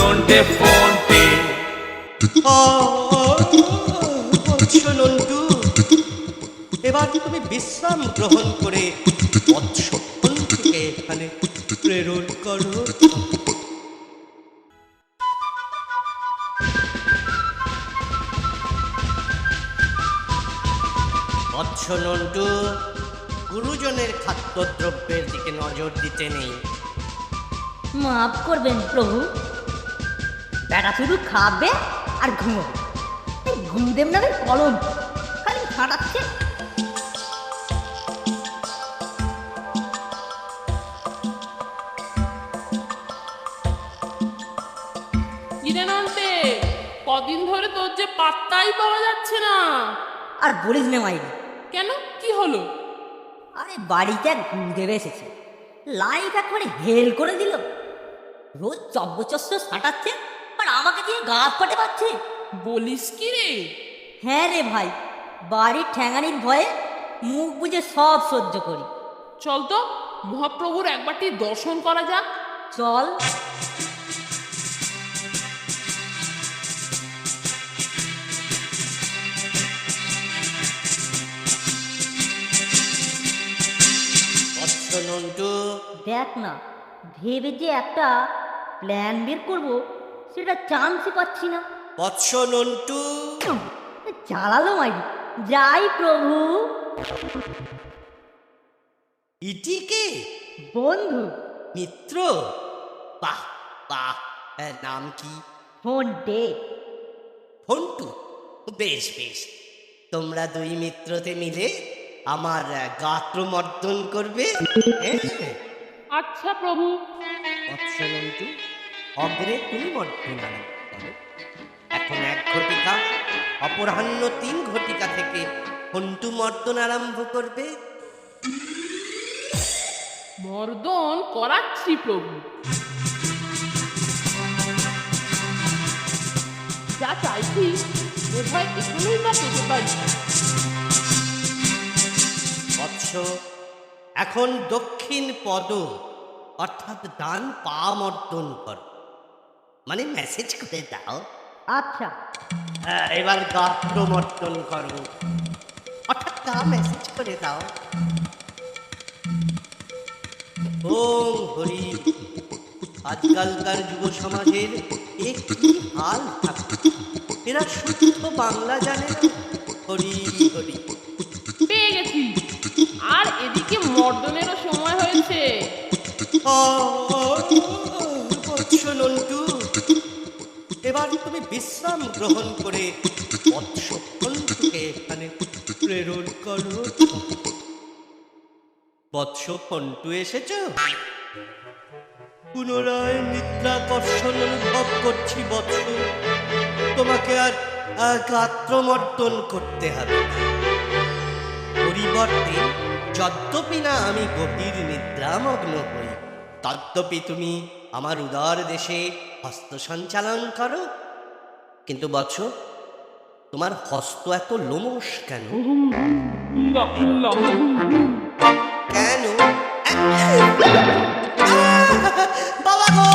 নন্টে ফোনটে। বৎস নন্টু, এবার তুমি বিশ্রাম গ্রহণ করে বৎস ফন্টুকে এখানে প্রেরণ করো। বৎস নন্টু, গুরুজনের খাদ্যদ্রব্যের দিকে নজর দিতে নেই। মাফ করবেন প্রভু, বেটা শুধু খাবে আর ঘুমোবে। এই গুরুদেব নামের কলম খালি ফাটাচ্ছে। কিরে নন্টে, কদিন ধরে তোর যে পাত্তাই পাওয়া যাচ্ছে না। আর বলিস না মাইরি, কেন, কি হলো? আরে বাড়িতে এক গুরুদেব এসেছে, লাইফ একবারে হেল করে দিল। রোজ চব্বচস্য সাঁটাচ্ছে আর আমাকে দিয়ে গা ফাটে পাচ্ছে। বলিস কি রে? হ্যাঁ রে ভাই, বাড়ির ঠ্যাঙানির ভয়ে মুখ বুজে সব সহ্য করি। চল তো মহাপ্রভুর একবারটি দর্শন করা যাক। চল। বৎস নন্টু, দেখ না, ভেবে যে একটা প্ল্যান বের করবো সেটা চান্সই পাচ্ছি না। বৎস নন্টু, জ্বালালো মাইরি, যাই প্রভু। ইটিকে বন্ধু, মিত্র, বাহ বাহ, নাম কি? Phone day. ফন্টু, বেশ বেশ, তোমরা দুই মিত্রতে মিলে আমার গাত্রমর্দন করবে। আচ্ছা প্রভু। বৎস নন্টু, অগ্রে তুমি মর্দন আরম্ভ করো। এখন 1 ঘটিকা, অপরাহ্ন 3 ঘটিকা থেকে ফন্টু মর্দন আরম্ভ করবে। মর্দন করাচ্ছি প্রভু। যা চাইছি বোধহয় এখানেই তা পেতে পারি। বৎস, এখন দক্ষিণ পদ অর্থাৎ ডান পা মর্দন করো, মানে মেসেজ করে দাও। আচ্ছা। এবার গাত্র মর্দন করো, অর্থাৎ তা মেসেজ করে দাও। ওম হরি। আজকালকার যুব সমাজের একটি হাল থাকে, এরা শুদ্ধ বাংলা জানে না। হরি হরি। পেয়ে গেছি, আর এদিকে মর্দনেরও সময় হয়েছে। বৎস নন্টু, এবার তুমি বিশ্রাম গ্রহণ করে বৎস ফন্টুকে এখানে প্রেরণ করো। বৎস ফন্টু এসেছ? পুনরায় নিদ্রাকর্ষণ অনুভব করছি বৎস, তোমাকে আর গাত্রমর্দন করতে হবে না। পরিবর্তে যদ্যপি না আমি গভীর নিদ্রামগ্ন হই, তদ্যপি তুমি আমার উদার দেশে হস্ত সঞ্চালন করো। কিন্তু বৎস, তোমার হস্ত এত লোমশ কেন? কেন? বাবা গো,